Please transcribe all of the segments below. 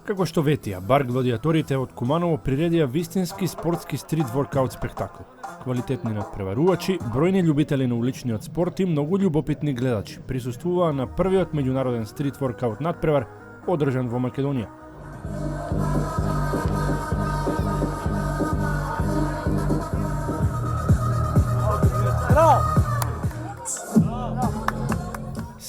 Како што ветија, бар Гладиаторите од Куманово приредија вистински спортски стрит воркаут спектакл. Квалитетни надпреварувачи, бројни љубители на уличниот спорт и многу љубопитни гледачи присуствуваа на првиот меѓународен стрит воркаут надпревар одржан во Македонија.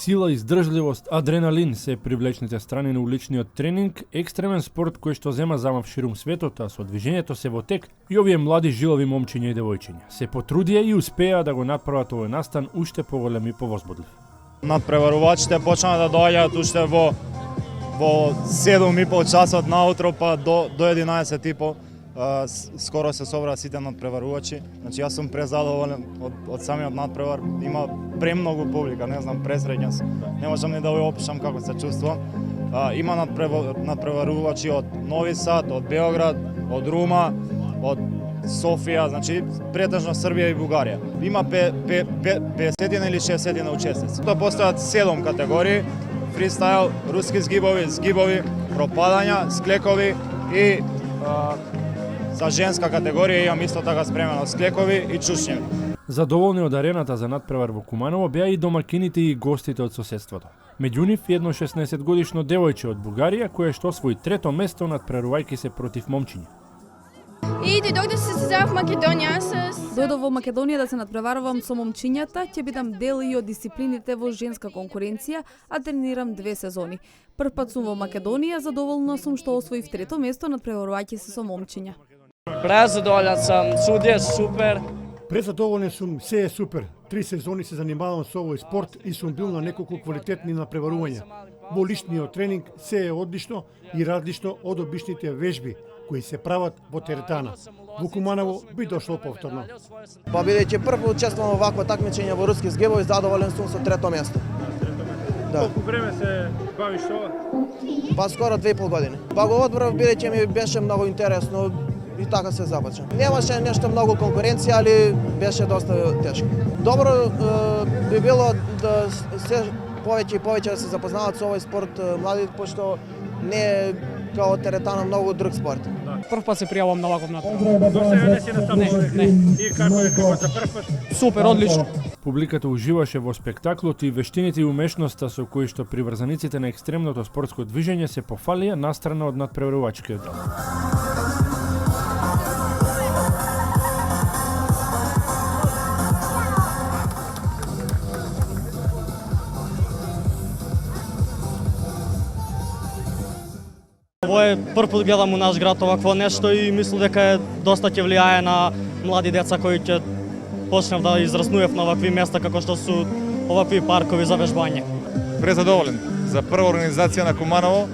Сила, издржливост, адреналин се привлечните страни на уличниот тренинг, екстремен спорт кој што зема замав ширум светот, а со движењето се во тек и овие млади жилови момчиња и девојчиња се потрудија и успеа да го направат овој настан уште поголем и повозбудлив. Надпреварувачите почнаа да доаѓаат уште во 7,5 часот наутро па до 11,5. Скоро се собраа сите надпреварувачи. Значи јас сум презадоволен од самиот надпревар. Има премногу публика, не знам, пресреќен сум. Не можам ни да го опишам како се чувствувам. Има надпреварувачи од Нови Сад, од Београд, од Рума, од Софија, значи претежно Србија и Бугарија. Има 50 или 60 учесници. Тоа постојат 7 категории: фристайл, руски згибови, пропадања, склекови и за женска категорија имам исто така спремено склекови и чучњеви. Задоволни од арената за надпревар во Куманово беа и домакините и гостите од соседството. Меѓу нив едно 16-годишно девојче од Бугарија кое што освои трето место надпреварувајќи се против момчиња. И дојдов да се сестреам в Македонија Дојдов во Македонија да се надпреварувам со момчињата, ќе бидам дел и од дисциплините во женска конкуренција, а тренирам 2 сезони. Прв пат сум во Македонија, задоволна сум што освоив трето место надпреварувајќи се со момчиња. Презадоволен сум, судија супер. Презадоволен сум, се е супер. 3 сезони се занимавам со овој спорт и сум бил на неколку квалитетни надпреварувања. Во личниот тренинг се е одлично и различно од обичните вежби кои се прават во теретана. Во Куманово би дошло повторно. Па бидејќи прв учествувам во вакво такмичење во руски згибови, задоволен сум со трето место. Да. Колку време се бавиш ова? Па скоро 2,5 години. Па го одбрав бидејќи ми беше многу интересно и така се започна. Немаше нешто многу конкуренција, али беше доста тешко. Добро би било да се повеќе и повеќе да се запознаваат со овој спорт младите, пошто не е као теретана многу друг спорт. Прв пат се пријавам на ваков надпревар. До сега не си настапувал? Не. И како за прв пат? Супер, одлично. Публиката уживаше во спектаклот и вештините и умешноста со кои што приврзаниците на екстремното спортско движење се пофалија настрана од надпреварувачкиот дел. Ово е прв пат гледам у наш град овакво нешто и мислам дека е доста ќе влијае на млади деца кои ќе почнев да израснуев на овакви места како што су овакви паркови за вежбање. Презадоволен. За прва организација на Куманово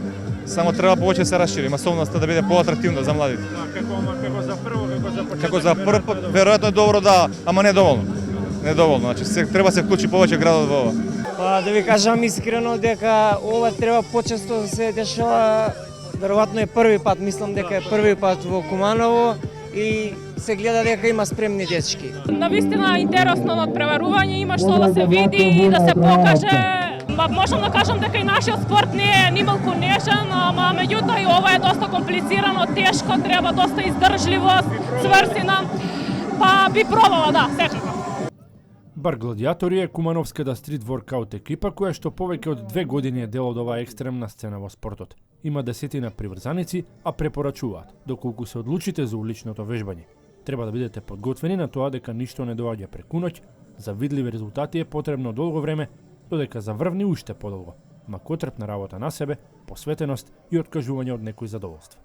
само треба повеќе се расшири масовноста да биде поатрактивна за младите. Како за прво, Како за прв пат, веројатно е добро да, ама не доволно. Не доволно, значи треба се вклучи повеќе градот во ова. Па да ви кажам искрено дека ова треба почесто да се дешава. Веројатно е први пат, мислам дека е први пат во Куманово и се гледа дека има спремни дечки. Навистина интересно надпреварување, има што да се види и да се покаже. Можам да кажам дека и нашиот спорт не е нималку нежен, ама меѓутоа и ова е доста комплицирано, тешко, треба доста издржливост, цврстина. Па би пробала, да, секако. Бар Гладиатори е кумановската стрит воркаут екипа која што повеќе од 2 години е дел од оваа екстремна сцена во спортот. Има десетина приврзаници, а препорачуваат, доколку се одлучите за уличното вежбање. Треба да бидете подготвени на тоа дека ништо не доаѓа преку ноќ, за видливи резултати е потребно долго време, додека за врвни уште подолго. Макотрпна работа на себе, посветеност и откажување од некои задоволства.